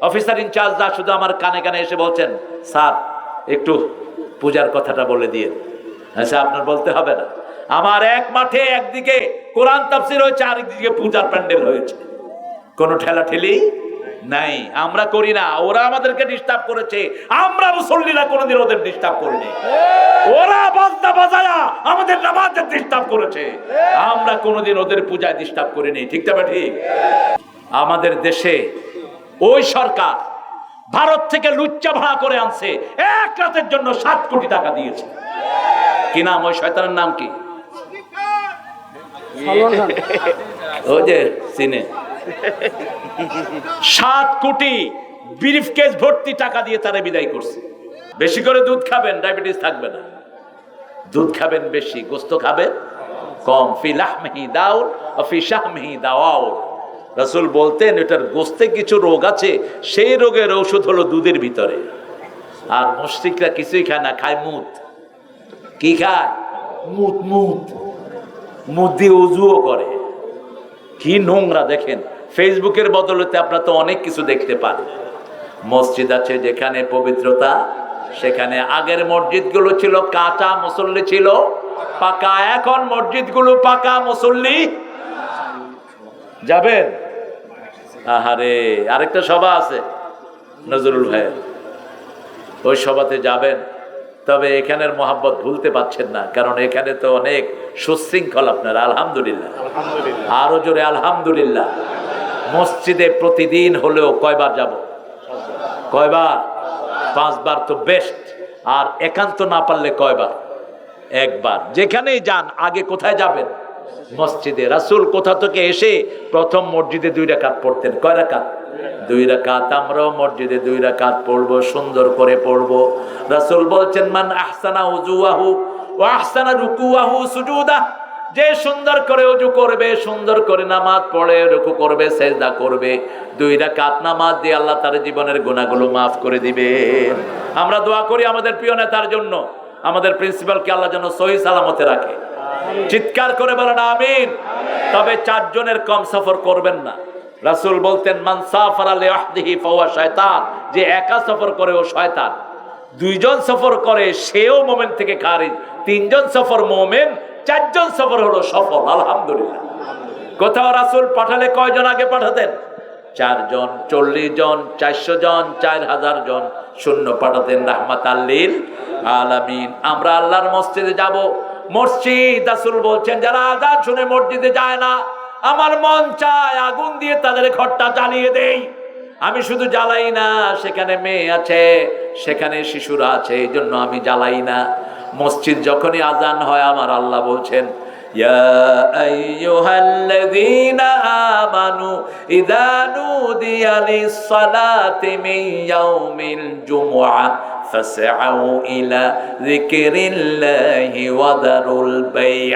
Officer in charge যা শুধু আমার কানে কানে এসে বলছেন, স্যার একটু পূজার কথাটা বলে দিয়ে। আচ্ছা, আপনার বলতে হবে না। আমার এক মাঠে একদিকে কোরআন তাফসীর হয়েছে, আরেকদিকে পূজার প্যান্ডেল হয়েছে, কোনো ঠেলাঠেলি নাই। আমরা করি না, ওরা আমাদেরকে ডিস্টার্ব করেছে, আমরা মুসল্লিরা কোনোদিন ওদের ডিস্টার্ব করিনি। ওরা বাজনা বাজায়া আমাদের নামাজে ডিস্টার্ব করেছে, আমরা কোনোদিন ওদের পূজায় ডিস্টার্ব করিনি। ঠিক না ঠিক? আমাদের দেশে ওই সরকার ভারত থেকে লুচ্চা ভাড়া করে আনছে, এক রাতের জন্য 7 কোটি টাকা দিয়েছে। কি নাম ওই শয়তানের নাম? কি ওই যে সিনে 7 কোটি ব্রিফকেস ভর্তি টাকা দিয়ে তারা বিদায় করছে। বেশি করে দুধ খাবেন, ডায়াবেটিস থাকবে না। দুধ খাবেন বেশি, গোস্ত খাবেন কম। ফি লাহমিহি দাউর ওয়া ফি শাহমিহি দাওয়াউর। রাসূল বলতেন এটার গোস্তে কিছু রোগ আছে, সেই রোগের ঔষধ হলো দুধের ভিতরে। আর মুশরিকরা কিছুই খায় না, খায় মুত। কি খায়? মুত। মুত মুত দিয়ে ওযুও করে। কি নোংরা দেখেন। ফেসবুকের বদলতে আপনারা তো অনেক কিছু দেখতে পান। মসজিদ আছে যেখানে পবিত্রতা, সেখানে আগের মসজিদগুলো ছিল কাঁচা, মুসল্লি ছিল পাকা। এখন মসজিদগুলো পাকা, মুসল্লি যাবেন। আহারে, আরেকটা সভা আছে নজরুল ভাইয়ের, ওই সভাতে যাবেন। তবে এখানের মহাব্বত ভুলতে পারছেন না, কারণ এখানে তো অনেক সুশৃঙ্খল। আপনার আলহামদুলিল্লাহ, আরো জোরে আলহামদুলিল্লাহ। মসজিদে প্রতিদিন হলেও কয়বার যাব? কয়বার? 5 বার তো বেস্ট। আর একান্ত না পারলে কয়বার? 1 বার। যেখানেই যান আগে কোথায় যাবেন? মসজিদে। রাসূল কোথা থেকে এসে প্রথম মসজিদে 2 রাকাত পড়তেন। কয় রাকাত? 2 রাকাত। আমরাও মসজিদে 2 রাকাত পড়বো, সুন্দর করে পড়বো। রাসূল বলছেন, মান আহসানা উযুহু ওয়া আহসানা রুকুহু সুজুদা। যে সুন্দর করে ওযু করবে, সুন্দর করে নামাজ পড়ে, রুকু করবে, সিজদা করবে, 2 রাকাত নামাজ দিয়ে আল্লাহ তার জীবনের গুনাহগুলো maaf করে দিবেন। আমরা দোয়া করি আমাদের প্রিয় নেতার জন্য, আমাদের প্রিন্সিপালকে আল্লাহ যেন সহি সালামতে রাখে। চিৎকার করে বলেন আমিন। তবে 4 জনের কম সফর করবেন না। রাসূল বলতেন, মান সাফারা লিওয়াহদিহি ফাহুয়া শায়তান। যে একা সফর করে ও শয়তান। 2 জন সফর করে সেও মুমিন থেকে খারিজ। 3 জন সফর মুমিন, 4 জন সফর হলো সফল। আলহামদুলিল্লাহ। কোথাও রাসূল পাঠালে কয়জন আগে পাঠাতেন? 4 জন। 40 জন, 400 জন, 4000 জন শূন্য পাঠাতেন রাহমাতাল লিল আলামিন। আমরা আল্লাহর মসজিদে যাব। মসজিদ, রাসূল বলছেন, যারা আযান শুনে মসজিদে যায় না, আমার মন চায় আগুন দিয়ে তাদের ঘরটা জ্বালিয়ে দেই। আমি শুধু জ্বালাই না, সেখানে মেয়ে আছে, সেখানে শিশুরা আছে, এই জন্য আমি জ্বালাই না। মসজিদ যখনই আযান হয়, আমার আল্লাহ বলছেন, ইয়া আইয়ুহাল্লাযীনা আমানু ইযা নুদিয়া লিস-সালাতি মিন ইয়াউমিল জুমআহ ফাসআউ ইলা যিকরিল্লাহি ওয়া দারুল বাই'।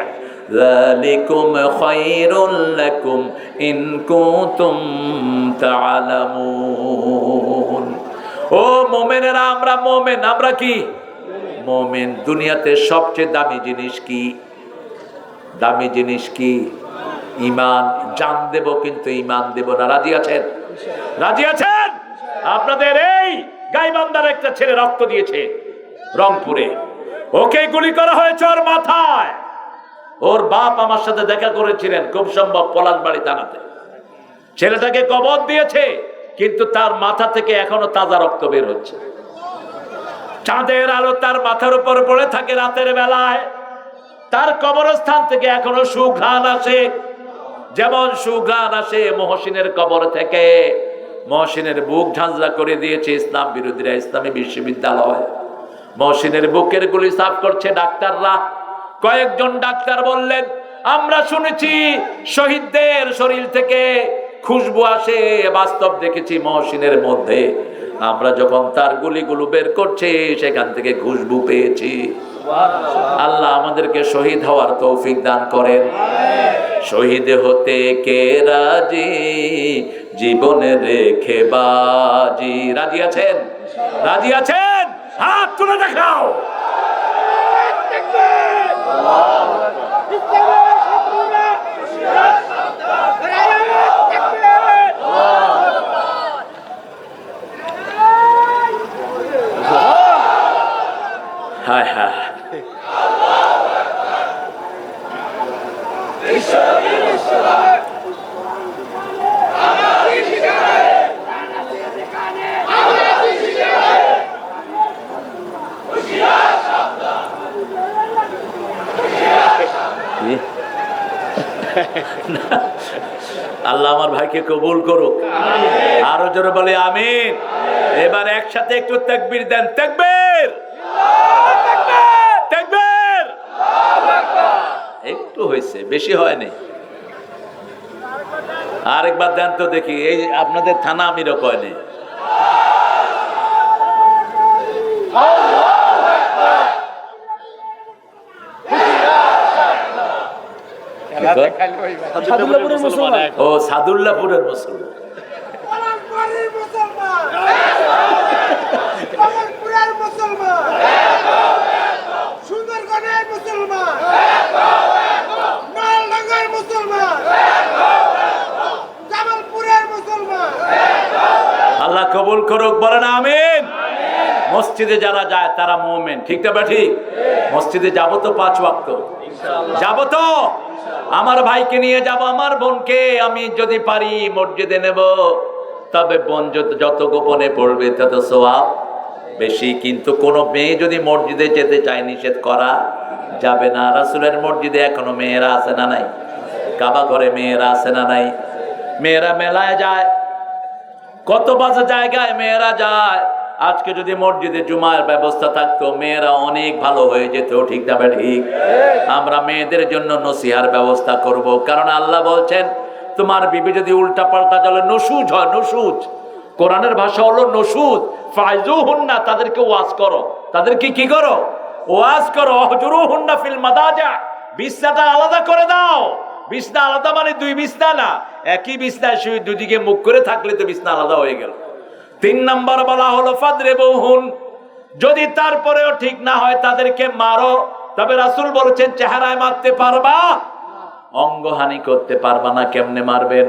যালিকুম খায়রুল লাকুম ইন কুনতুম তা'লামুন। ও মুমিনেরা, আমরা মুমিন। আমরা কি? মুমিন। দুনিয়াতে সবচেয়ে দামি জিনিস কি? দামি জিনিস কি? ঈমান। জান দেব কিন্তু ঈমান দেব না। রাজি আছেন? রাজি আছেন? আপনাদের এই গাইবান্ধার একটা ছেলে রক্ত দিয়েছে রংপুরে, ওকে গুলি করা হয়েছে ওর মাথায়। ওর বাপ আমার সাথে দেখা করেছিলেন, খুব সম্ভব পলাশবাড়ি থানাতে। ছেলেটাকে কবর দিয়েছে, কিন্তু তার মাথা থেকে এখনো তাজা রক্ত বের হচ্ছে। চাঁদের আলো তার মাথার উপর পড়ে থাকে রাতের বেলায়। তার কবরস্থান থেকে এখনো সুঘ্রাণ আসে, যেমন সুঘ্রাণ আসে মহসিনের কবর থেকে। মহসিনের বুক ঝাঁঝরা করে দিয়েছে ইসলাম বিরোধীরা, ইসলামী বিশ্ববিদ্যালয়। মহসিনের বুকের গুলি সাফ করছে ডাক্তাররা। কয়েকজন ডাক্তার বললেন, আমরা শুনেছি শহীদদের শরীর থেকে খুশবু আসে, বাস্তব দেখেছি মহসিনের মধ্যে। আমরা যখন তার গুলিগুলো বের করছি, সেখান থেকে খুশবু পেয়েছি। আল্লাহ আমাদেরকে শহীদ হওয়ার তৌফিক দান করেন। শহীদ হতে কে রাজি, জীবনে রেখে বাজি। রাজি আছেন? রাজি আছেন? হাত তুলে দেখাও। হায় হায়, আল্লাহ আমার ভাইকে কবুল করুক। আরো জোরে বলে আমিন। এবার একসাথে একটু তাকবীর দেন। তাকবীর, তাকবীর। একটু হয়েছে, বেশি হয়নি। আরেকবার দেন তো দেখি। এই আপনাদের থানা আমিরও কয়নি। ও সাদুল্লাপুরের মুসলমান। আল্লাহ কবুল করুক, বলেন আমিন। মসজিদে যারা যায় তারা মুমিন, ঠিক না ঠিক? মসজিদে যাবো তো 5 ওয়াক্ত যাবো তো। আমার ভাইকে নিয়ে যাব, আমার বোনকে আমি যদি পারি মসজিদে নেব, তবে বোন যত গোপনে পড়বে তত সওয়াব বেশি। কিন্তু কোন মেয়ে যদি মসজিদে যেতে চায় নিষেধ করা যাবে না। রাসূলের মসজিদে এখনো মেয়েরা আছে না নাই? কাবা ঘরে মেয়েরা আছে না নাই? মেয়েরা মেলায় যায়, কত বাজে জায়গায় মেয়েরা যায়। আজকে যদি মসজিদে জুমার ব্যবস্থা থাকতো মেয়েরা অনেক ভালো হয়ে যেত, ঠিক না ঠিক? আমরা মেয়েদের জন্য নসিহার ব্যবস্থা করব, কারণ আল্লাহ বলছেন তোমার বিবি যদি উল্টা পাল্টা চলে নসুজ হয়। নসুজ কোরআনের ভাষা হলো নসুজ। ফাইজুহুন্না, তাদেরকে ওয়াজ করো। তাদেরকে কি করো? ওয়াজ করো। অহজুরুহুন্না ফিল মাদাজা, বিছনাটা আলাদা করে দাও। বিছনা আলাদা মানে 2 বিছনা না, একই বিছনায় শুয়ে দুদিকে মুখ করে থাকলে তো বিছনা আলাদা হয়ে গেল। 3 নাম্বার বলা হলো ফাদরিবুহুন, যদি তারপরেও ঠিক না হয় তাদেরকে মারো। তবে রাসূল বলেছেন চেহারায় মারতে পারবা, অঙ্গহানি করতে পারবা না। কেমনে মারবেন?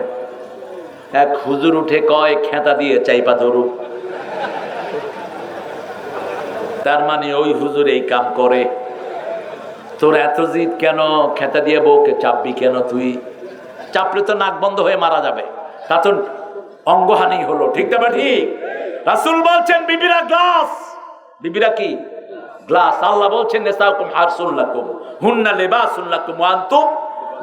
এক হুজুর উঠে কয় খেতা দিয়ে চাইপা ধরুক। তার মানে ওই হুজুর এই কাম করে। তোর এত জিদ কেন? খেতা দিয়ে বউকে চাপবি কেন? তুই চাপলে তো নাক বন্ধ হয়ে মারা যাবে, তা তো অঙ্গহানি হলো, ঠিক না ঠিক? রাসূল বলছেন বিবিরা গ্লাস। বিবিরা কি? গ্লাস। আল্লাহ বলছেন নিসাউকুম হারসুল লাকুম হুন্না লিবাসুল লাকুম ওয়া আনতুম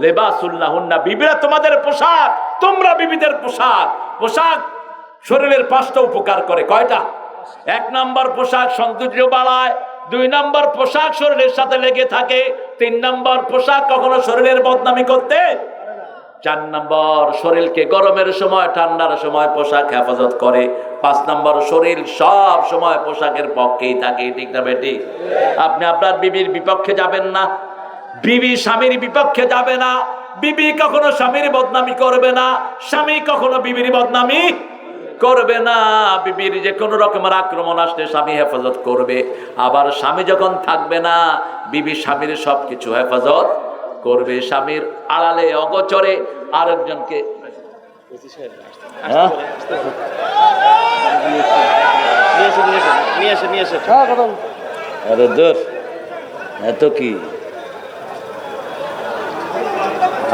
লিবাসুল লাহুন্না। বিবিরা তোমাদের পোশাক, তোমরা বিবিদের পোশাক। পোশাক শরীরের 5টা উপকার করে। কয়টা? 1 নাম্বার পোশাক সৌন্দর্য বাড়ায়, 2 নাম্বার পোশাক শরীরের সাথে লেগে থাকে, 3 নাম্বার পোশাক কখনো শরীরের বদনামি করতে, 4 নাম্বার শরীরকে গরমের সময় ঠান্ডার সময় পোশাক হেফাজত করে, 5 নাম্বার শরীর সব সময় পোশাকের পক্ষেই থাকে, ঠিক না বেটি? আপনি আপনার বিবির বিপক্ষে যাবেন না, বিবি স্বামীর বিপক্ষে যাবে না, বিবি কখনো স্বামীর বদনামি করবে না, স্বামী কখনো বিবির বদনামি করবে না। বিবির যে কোনো রকমের আক্রমণ আসলে স্বামী হেফাজত করবে। আবার স্বামী যখন থাকবে না, বিবি স্বামীর সবকিছু হেফাজত করবে। স্বামীর আড়ালে অগোচরে আরেকজনকে এত কি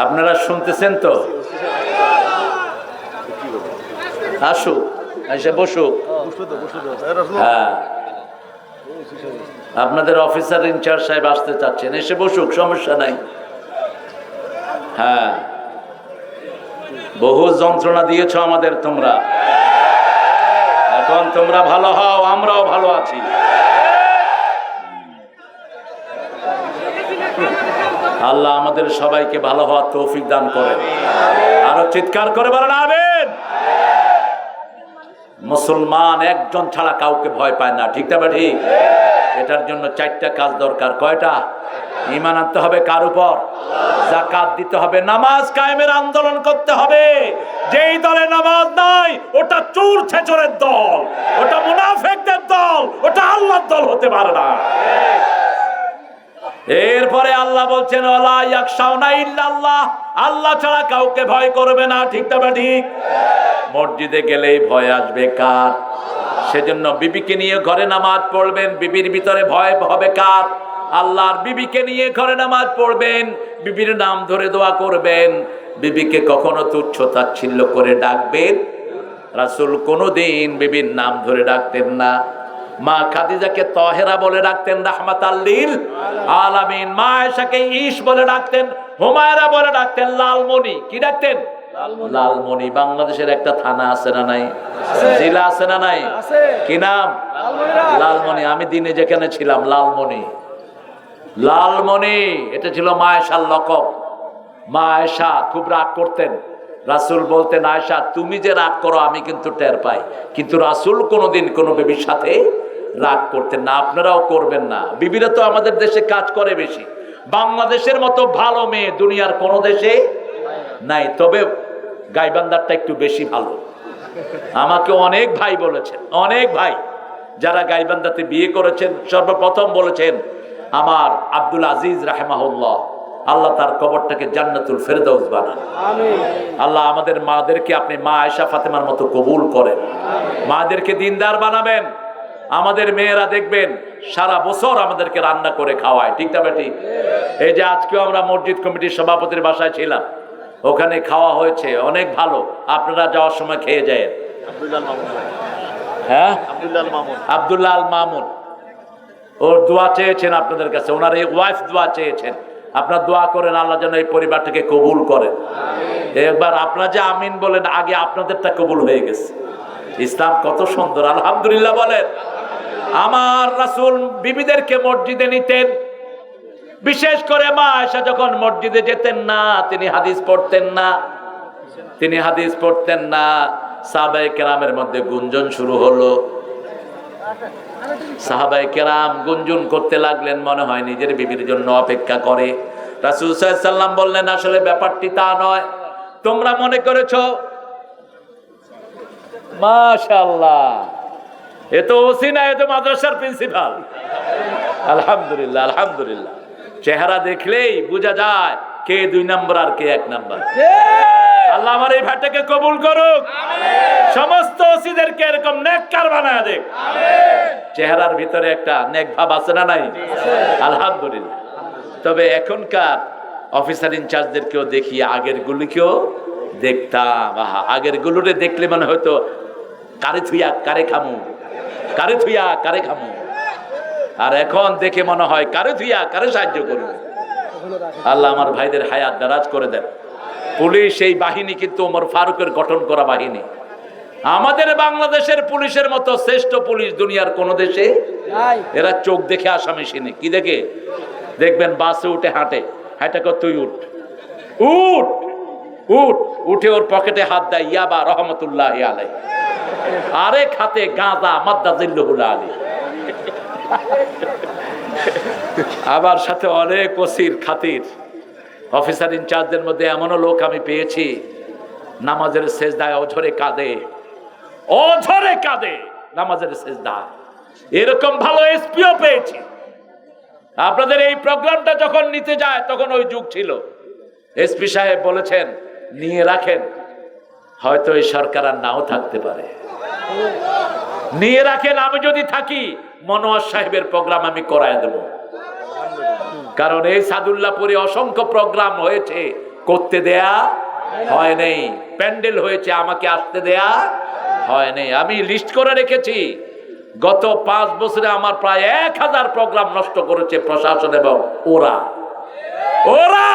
আপনারা শুনতেছেন তো? আসুক, এসে বসুক। হ্যাঁ, আপনাদের অফিসার ইনচার্জ সাহেব আসতে চাচ্ছেন, এসে বসুক, সমস্যা নাই। হ্যাঁ, বহু যন্ত্রণা দিয়েছ আমাদের তোমরা, এখন তোমরা ভালো হও, আমরাও ভালো আছি। আল্লাহ আমাদের সবাইকে ভালো হওয়ার তৌফিক দান করেন। আরো চিৎকার করে বলেন আমিন। মুসলমান একজন ছাড়া কাউকে ভয় পায় না, ঠিক না ঠিক? এটার জন্য 4টা কাজ দরকার। কয়টা? ঈমান আনতে হবে কার উপর? যাকাত দিতে হবে, নামাজ কায়েমের আন্দোলন করতে হবে। যেই দলে নামাজ নাই ওটা চোর ছেচরের দল, ওটা মুনাফিকদের দল, ওটা আল্লাহর দল হতে পারে না। এরপরে আল্লাহ বলছেন ওয়ালা ইয়াখশাউনা ইল্লাল্লাহ, আল্লাহ ছাড়া কাউকে ভয় করবে না, ঠিক না ঠিক? মসজিদে গেলেই ভয় আসবে কার? সেজন্য বিবিকে নিয়ে ঘরে নামাজ পড়বেন। বিবির ভিতরে ভয় হবে কার? আল্লাহর। বিবিকে নিয়ে ঘরে নামাজ পড়বেন, বিবির নাম ধরে দোয়া করবেন। বিবিকে কখনো তুচ্ছ তাচ্ছিল্য করে ডাকবেন। রাসূল কোনোদিন বিবির নাম ধরে ডাকতেন না। মা খাদিজাকে তাহেরা বলে ডাকতেন, রাহমাতাল লিল আলামিন। মা আয়েশাকে ঈশ বলে ডাকতেন, হুমায়রা বলে ডাকতেন, লালমণি। কি ডাকতেন? লালমণি। বাংলাদেশের একটা থানা আছে না নাই? জেলা আছে না নাই? কি নাম? লালমণি। আমি দিনে যেখানে ছিলাম, লালমণি, লালমণি, এটা ছিল মা আয়েশার লকব। মা আয়েশা খুব রাগ করতেন। রাসূল বলতেন, আয়েশা তুমি যে রাগ করো আমি কিন্তু টের পাই, কিন্তু রাসূল কোনোদিন কোনো বিবির সাথে রাগ করতেন না। আপনারাও করবেন না। বিবিরা তো আমাদের দেশে কাজ করে বেশি। বাংলাদেশের মতো ভালো মেয়ে দুনিয়ার কোনো দেশে নাই, তবে গাইবান্ধারটা একটু বেশি ভালো। আমাকে অনেক ভাই বলেছেন, অনেক ভাই যারা গাইবান্ধাতে বিয়ে করেছেন, সর্বপ্রথম বলেছেন আমার আব্দুল আজিজ রাহিমাহুল্লাহ, আল্লাহ তার কবরটাকে জান্নাতুল ফেরদাউস বানান। আল্লাহ আমাদের মাদেরকে আপনি মা আয়েশা ফাতেমার মতো কবুল করেন। মাদেরকে দিনদার বানাবেন। আমাদের মেয়েরা দেখবেন সারা বছর আমাদেরকে রান্না করে খাওয়ায়, ঠিক না বেটি? এই যে আজকেও আমরা মসজিদ কমিটির সভাপতির বাসায় ছিলাম, ওখানে খাওয়া হয়েছে, অনেক ভালো। আপনারা যাওয়ার সময় খেয়ে যায়। হ্যাঁ, আব্দুল্লাহ আল মামুন, ওর দোয়া চেয়েছেন আপনাদের কাছে, ওনার এই ওয়াইফ দোয়া চেয়েছেন। আপনার দোয়া করেন আল্লাহ যেন এই পরিবারটাকে কবুল করেন। একবার আপনারা যে আমিন বলেন, আগে আপনাদেরটা কবুল হয়ে গেছে। ইসলাম কত সুন্দর, আলহামদুলিল্লাহ বলেন। আমার রাসূল বিবিদেরকে মসজিদে নিতেন। বিশেষ করে মা আয়েশা যখন মসজিদে যেতেন না, তিনি হাদিস পড়তেন না, তিনি হাদিস পড়তেন না। সাহাবায়ে কেরামের মধ্যে গুঞ্জন শুরু হলো। সাহাবায়ে কেরাম গুঞ্জন করতে লাগলেন, মনে হয় নিজের বিবির জন্য অপেক্ষা করে। রাসূল সাল্লাল্লাহু আলাইহি সাল্লাম বললেন, আসলে ব্যাপারটি তা নয়, তোমরা মনে করেছো। মাশাআল্লাহ, এ তো ওসি না, এ তো মাদ্রাসার প্রিন্সিপাল। আলহামদুলিল্লাহ, আলহামদুলিল্লাহ। চেহারা দেখলেই বোঝা যায় কে 2 নম্বর আর কে 1 নম্বর। আল্লাহ আমার এই ভাইটাকে কবুল করুক, সমস্ত ওসিদেরকে এরকম নেককার বানায় দেখ। চেহারার ভিতরে একটা নেক ভাব আছে না নাই? আলহামদুলিল্লাহ। তবে এখনকার অফিসার ইনচার্জদেরকেও দেখি, আগের গুলিকেও দেখতাম। আগের গুলোরে দেখলে মানে হয়তো কারে থুইয়া কারে খামু, কারে থুইয়া কারে খামু। আর এখন দেখে মনে হয় কারে থুইয়া কারে সাহায্য করব। আল্লাহ আমার ভাইদের হায়াত দারাজ করে দেন। পুলিশ এই বাহিনী কিন্তু ওমর ফারুকের গঠন করা বাহিনী। আমাদের বাংলাদেশের পুলিশের মতো শ্রেষ্ঠ পুলিশ দুনিয়ার কোন দেশে নাই। এরা চোখ দেখে আসামি চিনে। কি দেখে? দেখবেন বাসে উঠে হাঁটে, হাঁটা কর তুই উঠ, উঠ, উঠ, উঠে ওর পকেটে হাত দেয়, ইয়াবা রহমতুল্লাহ আলাই, আরেক হাতে গাঁজা মাদ্দা জিল্লুহুল আলী। আবার সাথে অনেক ওসির খাতির। অফিসার ইনচার্জদের মধ্যে এমনও লোক আমি পেয়েছি, নামাজের সেজদায় অঝরে কাঁদে, অঝরে কাঁদে নামাজের সেজদায়। এরকম ভালো এসপিও পেয়েছি। আপনাদের এই প্রোগ্রামটা যখন নিতে যায় তখন ওই যুগ ছিল। এসপি সাহেব বলেছেন নিয়ে রাখেন, হয়তো এই সরকার আর নাও থাকতে পারে, নিয়ে রাখেন। আমি যদি থাকি মনোয়ার সাহেবের প্রোগ্রাম আমি করায় দেব। কারণ এই সাদুল্লাহপুরে অসংখ্য প্রোগ্রাম হয়েছে, করতে দেয়া হয় নাই। প্যান্ডেল হয়েছে, আমাকে আসতে দেয়া হয় নাই। আমি লিস্ট করে রেখেছি, গত 5 বছরে আমার প্রায় 1000 প্রোগ্রাম নষ্ট করেছে প্রশাসন এবং ওরা। ওরা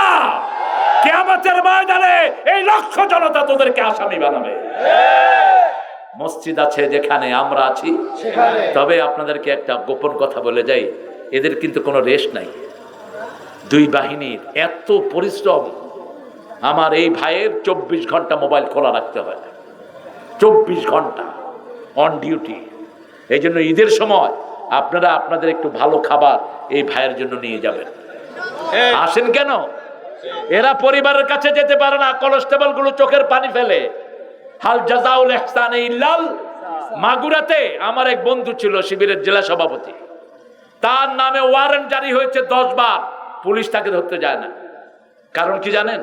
কিয়ামতের ময়দানে এই লক্ষ জনতা তোদেরকে আসামি বানাবে। মসজিদ আছে যেখানে, আমরা আছি সেখানে। তবে আপনাদেরকে একটা গোপন কথা বলে যাই, এদের কিন্তু কোনো রেস্ট নাই। 2 বাহিনীর এত পরিশ্রম। আমার এই ভাইয়ের 24 ঘন্টা মোবাইল খোলা রাখতে হয়, 24 ঘন্টা অন ডিউটি। এই জন্য ঈদের সময় আপনারা আপনাদের একটু ভালো খাবার এই ভাইয়ের জন্য নিয়ে যাবেন। আসেন কেন? এরা পরিবারের কাছে যেতে পারে না, কনস্টেবল গুলো চোখের পানি ফেলে। হাল জাযাউল ইহসানে ইল্লাল। মাগুরাতে আমার এক বন্ধু ছিল, শিবিরের জেলা সভাপতি। তার নামে ওয়ারেন্ট জারি হয়েছে 10 বার, পুলিশ তাকে ধরতে যায় না। কারণ কি জানেন?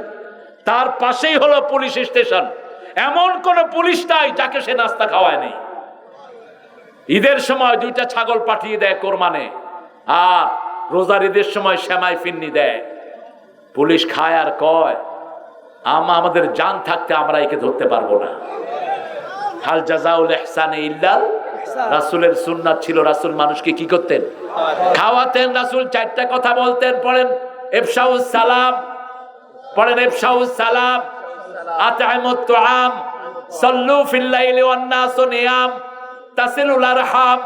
তার পাশেই হলো পুলিশ স্টেশন। এমন কোন পুলিশ নাই যাকে সে নাস্তা খাওয়ায় নেই। ঈদের সময় 2টা ছাগল পাঠিয়ে দেয় কোরবানে, আর রোজার ঈদের সময় সেমাই ফিন্নি দেয়। পুলিশ খায় আর কয় আমাদের জান থাকতে আমরা একে ধরতে পারবো না। হাল জাযাউল ইহসানে ইল্লাল, রাসূলের সুন্নাত ছিল রাসূল মানুষকে কি করতেন? খাওয়াতেন। রাসূল 4টা কথা বলতেন, পড়েন ইফশাউস সালাম, পড়েন ইফশাউস সালাম, আত'ইমুত তুআম, সাল্লু ফিল লাইলি ওয়ান নাসু নিয়াম, তাসিলুল আরহাম,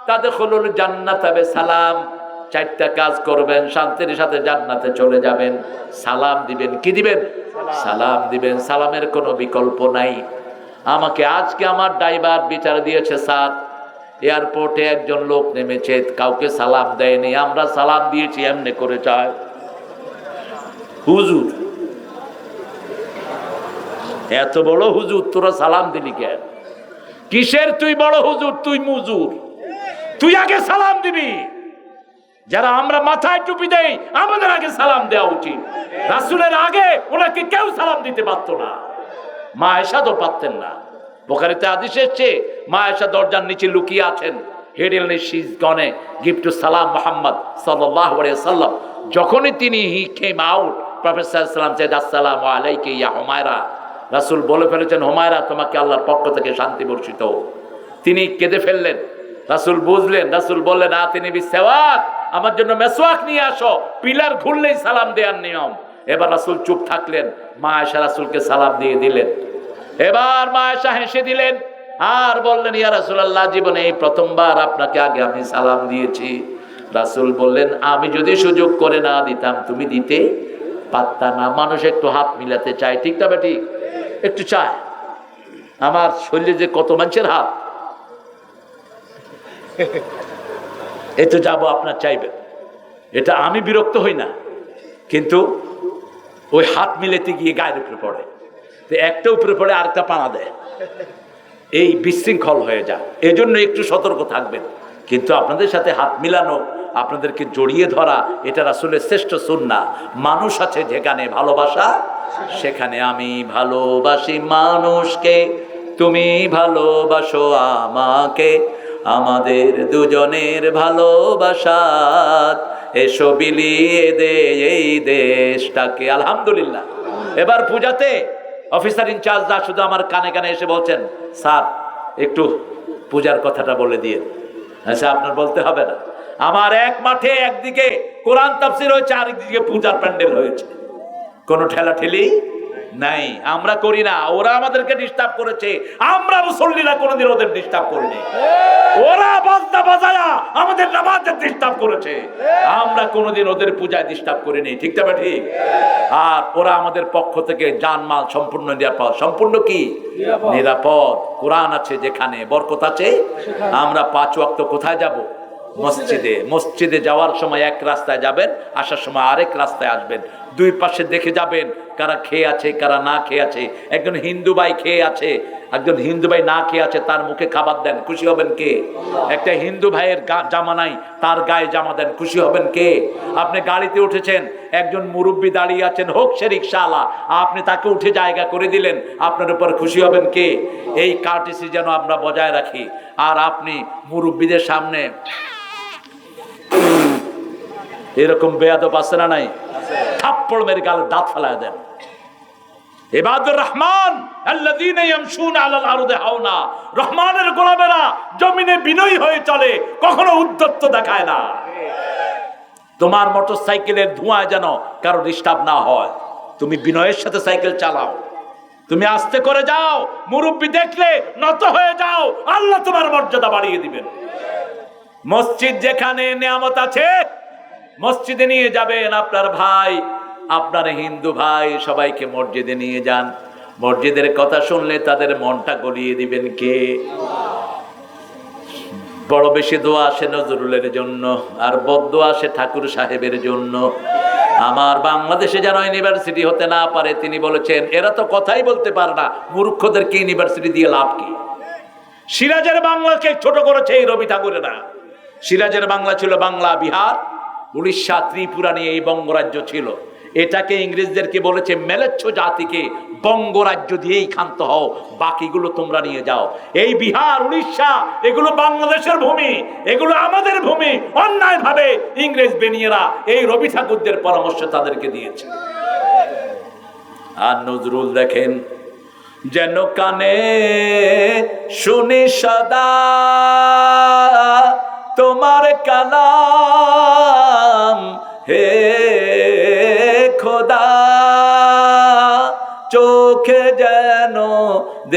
তাদখুলুল জান্নাতা বিসালাম। 4টা কাজ করবেন, শান্তির সাথে জান্নাতে চলে যাবেন। সালাম দিবেন। কি দিবেন? সালাম দিবেন। সালামের কোনো বিকল্প নাই। আমাকে আজকে আমার ড্রাইভার বিচার দিয়েছে, স্যার এয়ারপোর্টে একজন লোক নেমেছে, কাউকে সালাম দেয়নি, আমরা সালাম দিয়েছি, এমনি করে চায়। হুজুর, এত বড় হুজুর, তোরা সালাম দিলি কেন? কিসের তুই বড় হুজুর? তুই মুজুর, তুই আগে সালাম দিবি। যারা আমরা মাথায় টুপি দেই আমাদের আগে সালাম দেওয়া উচিত। রাসূলের আগে ওনাকে কেউ সালাম দিতে পারত না, মা আয়েশা তো পারতেন না। বুখারীতে হাদিস এসেছে, মা আয়েশা দরজার নিচে লুকিয়ে আছেন। হেডেলনি শি ইজ গনে গিভ টু সালাম মুহাম্মদ সাল্লাল্লাহু আলাইহি ওয়াসাল্লাম। যখনই তিনি হি কেম আউট, প্রফেট সাল্লাল্লাহু আলাইহি ওয়াসাল্লাম সেড আসসালামু আলাইকা ইয়া হুমায়রা। রাসূল বলে ফেলেছেন, হুমায়রা তোমাকে আল্লাহর পক্ষ থেকে শান্তি বর্ষিত হোক। তিনি কেঁদে ফেললেন। রাসূল বুঝলেন, রাসূল বললেন আতিনি বিসওয়াক, আমার জন্য মেসওয়াক নিয়ে আসো। পিলার ঘুরলেই সালাম দেওয়ার নিয়ম। এবার রাসূল চুপ থাকলেন, মা আয়েশা রাসূলকে সালাম দিয়ে দিলেন। এবার মা আয়েশা হেসে দিলেন আর বললেন, ইয়া রাসূলুল্লাহ, জীবনে এই প্রথমবার আপনাকে আগে আমি সালাম দিয়েছি। রাসূল বললেন, আমি যদি সুযোগ করে না দিতাম তুমি দিতে পারতা না। মানুষ একটু হাত মিলাতে চায়, ঠিক তবে ঠিক একটু চায়। আমার শরীরে যে কত মানুষের হাত, এই তো যাবো আপনার চাইবেন, এটা আমি বিরক্ত হই না, কিন্তু ওই হাত মিলাতে গিয়ে গায়ের উপরে পড়ে, তো একটা উপরে পড়ে আরেকটা পানা দেয়, এই বিশৃঙ্খল হয়ে যায়। এই জন্য একটু সতর্ক থাকবেন। কিন্তু আপনাদের সাথে হাত মিলানো, আপনাদেরকে জড়িয়ে ধরা, এটা রাসূলের শ্রেষ্ঠ সুন্নাহ। মানুষ আছে যেখানে ভালোবাসা সেখানে আমি ভালোবাসি মানুষকে, তুমি ভালোবাসো আমাকে, আমাদের দুজনের ভালোবাসা এসো বিলিয়ে দে এই দেশটাকে। আলহামদুলিল্লাহ। এবার পূজাতে অফিসার ইনচার্জ যা শুধু আমার কানে কানে এসে বলছেন, স্যার একটু পূজার কথাটা বলে দিয়ে। আচ্ছা, আপনার বলতে হবে না। আমার এক মাঠে একদিকে কোরআন তাফসীর হয়েছে, আরেকদিকে পূজার প্যান্ডেল হয়েছে, কোনো ঠেলাঠেলি নাই। আমরা করি না, ওরা আমাদেরকে ডিস্টার্ব করেছে, আমরা মুসল্লিরা কোনোদিন ওদের ডিস্টার্ব করিনি। ওরা বাজনা বাজায়া আমাদের নামাজে ডিস্টার্ব করেছে, আমরা কোনোদিন ওদের পূজায় ডিস্টার্ব করিনি, ঠিক তবে ঠিক। আর ওরা আমাদের পক্ষ থেকে জানমাল সম্পূর্ণ নিরাপদ। সম্পূর্ণ কি নিরাপদ? কোরআন আছে যেখানে, বরকত আছে। আমরা 5 ওয়াক্ত কোথায় যাব? মসজিদে। মসজিদে যাওয়ার সময় এক রাস্তায় যাবেন, আসার সময় আরেক রাস্তায় আসবেন। 2 পাশে দেখে যাবেন কারা খেয়ে আছে কারা না খেয়ে আছে। একজন হিন্দু ভাই খেয়ে আছে, একজন হিন্দু ভাই না খেয়ে আছে, তার মুখে খাবার দেন, খুশি হবেন কে? একটা হিন্দু ভাইয়ের জামা নাই, তার গায়ে জামা দেন, খুশি হবেন কে? আপনি গাড়িতে উঠেছেন, একজন মুরব্বী দাঁড়িয়ে আছেন, হোক সে রিকশাওয়ালা, আপনি তাকে উঠে জায়গা করে দিলেন, আপনার উপর খুশি হবেন কে? এই কার্টিসি যেন আমরা বজায় রাখি। আর আপনি মুরব্বীদের সামনে এরকম বেয়াদব আছে না নাই? থাপ্পড় মেরে গালে দাঁত ফেলায় দেন। ইবাদুর রহমান আল্লাযীনা ইয়ামশুনা আলাল আরদি হাওনা, রহমানের গোলামেরা জমিনে বিনয়ী হয়ে চলে, কখনো উদ্ধত্ত দেখায় না। তোমার মোটরসাইকেলের ধোঁয়ায় যেন কারো ডিস্টার্ব না হয়, তুমি বিনয়ের সাথে সাইকেল চালাও, তুমি আস্তে করে যাও, মুরব্বি দেখলে নত হয়ে যাও, আল্লাহ তোমার মর্যাদা বাড়িয়ে দিবেন। মসজিদ যেখানে নিয়ামত আছে, মসজিদে নিয়ে যাবেন। আপনার ভাই, আপনার হিন্দু ভাই, সবাইকে মসজিদে নিয়ে যান। মসজিদের কথা শুনলে তাদের মনটা গলিয়ে দিবেন কে? বড় বেশি দোয়া আসে নজরুলের জন্য, আর বদদোয়া আসে ঠাকুর সাহেবের জন্য। আমার বাংলাদেশে যেন ইউনিভার্সিটি হতে না পারে, তিনি বলেছেন এরা তো কথাই বলতে পারে না, মূর্খদেরকে ইউনিভার্সিটি দিয়ে লাভ কি? সিরাজের বাংলাকে ছোট করেছে এই রবি ঠাকুরেরা। সিরাজের বাংলা ছিল বাংলা, বিহার, উড়িষ্যা, ত্রিপুরা নিয়ে এই বঙ্গরাজ্য ছিল। এটাকে ইংরেজদেরকে বলেছে মেলেচ্ছ জাতিকে বঙ্গরাজ্য দিয়েই ক্ষান্ত হও, বাকিগুলো তোমরা নিয়ে যাও। এই বিহার, উড়িষ্যা এগুলো বাংলাদেশের ভূমি, এগুলো আমাদের ভূমি। অন্যায়ভাবে ইংরেজ বেনিয়েরা এই রবি ঠাকুরদের পরামর্শ তাদেরকে দিয়েছে। আর নজরুল দেখেন, যেন কানে শুনি সদা তোমার কালাম, হে খোদা চোখে যেন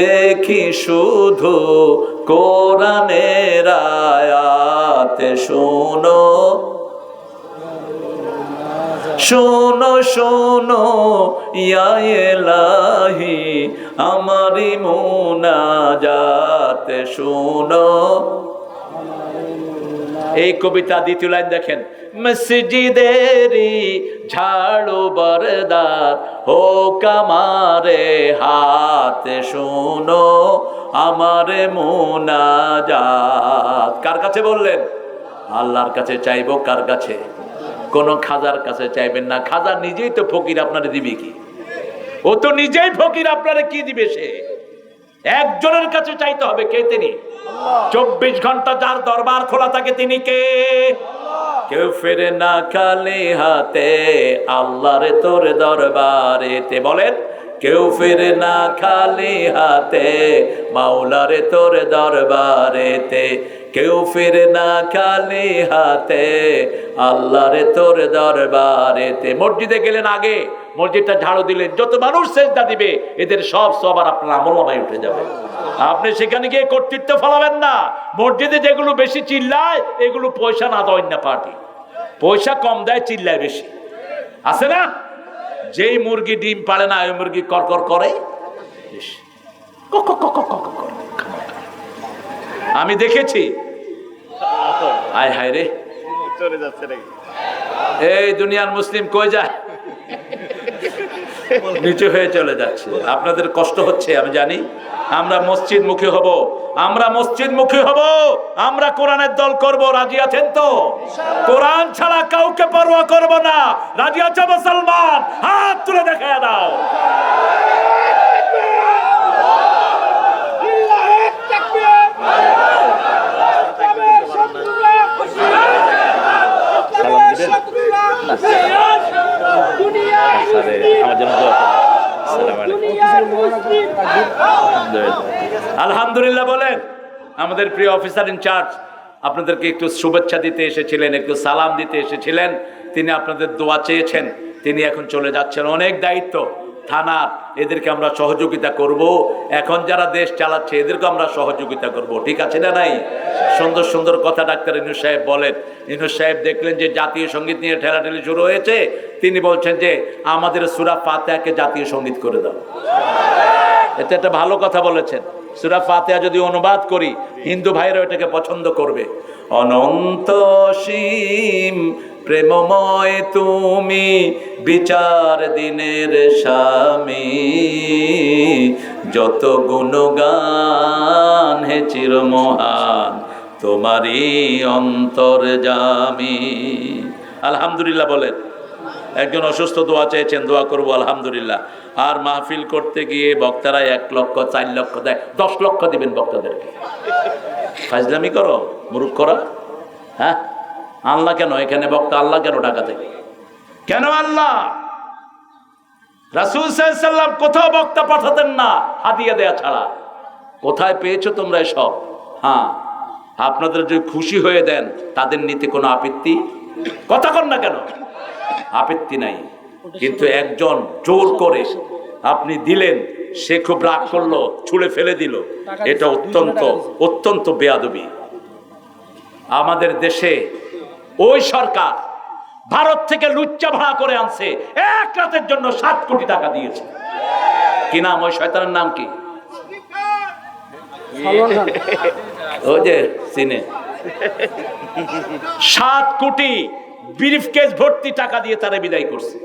দেখি শুধু কোরআনের আয়াত, শোনো শোনো শোনো ইয়া ইলাহি আমারি মুনাজাত, শোনো। এই কবিতা দ্বিতীয় লাইন দেখেন, মসজিদেরি ঝাড়ু বরদার হোক আমারে হাত, শোনো আমারে মুনাজাত। কার কাছে বললেন? আল্লাহর কাছে চাইবো। কার কাছে? কোন খাজার কাছে চাইবেন না। খাজা নিজেই তো ফকির, আপনারে দিবে কি? ও তো নিজেই ফকির, আপনারে কি দিবে সে? একজনের কাছে চাইতে হবে। কে তিনি? 24 ঘন্টা যার দরবার খোলা থাকে তিনি কে? কেউ ফেরে না খালি হাতে আল্লাহরে তোর দরবারেতে। বলেন, কেউ ফেরে না খালি হাতে মাওলারে তোর দরবারেতে। কেউ ফিরে না খালি হাতে আল্লাহরে তোর দরবারেতে। মসজিদে গেলেন, আগে মসজিদটা ঝাড়ু দিলেন, যত মানুষ সেজদা দিবে এদের সব সবার আপনার আমলনামায় উঠে যাবে। আপনি সেখানে গিয়ে কর্তৃত্ব ফলাবেন না। মসজিদে যেগুলো বেশি চিল্লায় এগুলো পয়সা না দেয় না পার্টি, পয়সা কম দেয়, চিল্লায় বেশি। আছে না? যেই মুরগি ডিম পাড়ে না ওই মুরগি করকর করে। আমি দেখেছি। আয় হায় রে, চলে যাচ্ছে নাকি? এই দুনিয়ার মুসলিম কই যায়? নিচু হয়ে চলে যাচ্ছে। আপনাদের কষ্ট হচ্ছে আমি জানি। আমরা মসজিদ মুখী হব, আমরা মসজিদ মুখী হব, আমরা কোরআনের দল করব। রাজি আছেন তো? কোরআন ছাড়া কাউকে পরোয়া করব না। রাজি আছো মুসলমান? হাত তুলে দেখায় দাও। আলহামদুলিল্লাহ বলেন। আমাদের প্রিয় অফিসার ইনচার্জ আপনাদেরকে একটু শুভেচ্ছা দিতে এসেছিলেন, একটু সালাম দিতে এসেছিলেন। তিনি আপনাদের দোয়া চেয়েছেন, তিনি এখন চলে যাচ্ছেন। অনেক দায়িত্ব থানার, এদেরকে আমরা সহযোগিতা করব। এখন যারা দেশ চালাচ্ছে এদেরকে আমরা সহযোগিতা করব। ঠিক আছে না নাই? সুন্দর সুন্দর কথা ডাক্তার ইউনূস সাহেব বলেন। ইউনূস সাহেব দেখলেন যে জাতীয় সঙ্গীত নিয়ে ঠেলাঠেলি শুরু হয়েছে, তিনি বলছেন যে আমাদের সূরা ফাতিহাকে জাতীয় সঙ্গীত করে দাও। এটা একটা ভালো কথা বলেছেন। সূরা ফাতিহা যদি অনুবাদ করি হিন্দু ভাইরা এটাকে পছন্দ করবে। অনন্ত সীম প্রেমময় তুমি বিচার দিনের স্বামী, যত গুণগান হে চিরমহান তোমারই অন্তর্যামী। আলহামদুলিল্লাহ বলেন। একজন অসুস্থ দোয়া চেয়েছেন, দোয়া করবো আলহামদুলিল্লাহ। আর মাহফিল করতে গিয়ে বক্তারা 1 লক্ষ 4 লক্ষ দেয়, 10 লক্ষ দিবেন বক্তাদেরকে। ফাজলামি করো মূর্খরা। হ্যাঁ, আল্লাহ কেন এখানে বক্তা? আল্লাহ কেন টাকা থেকে? কেন আল্লাহ? রাসূল সাল্লাল্লাহু আলাইহি ওয়াসাল্লাম কোথাও বক্তা পাঠাতেন না হাদিয়া দেয়া ছাড়া। কোথায় পেয়েছো তোমরা এসব? হ্যাঁ, আপনাদের যদি খুশি হয়ে দেন তাদের নিতে কোনো আপত্তি, কথা কন না কেন? আপত্তি নাই। কিন্তু একজন জোর করে আপনি দিলেন, সে খুব রাগ করলো, ছুঁড়ে ফেলে দিল, এটা অত্যন্ত অত্যন্ত বেয়াদবি। আমাদের দেশে ওই সরকার ভারত থেকে লুচ্চা ভাড়া করে আনছে, 1 রাতের জন্য 7 কোটি টাকা দিয়েছে। কি নাম ওই শয়তানের নাম? কি ওই যে সিনে 7 কোটি ব্রিফকেস ভর্তি টাকা দিয়ে তারা বিদায় করছে।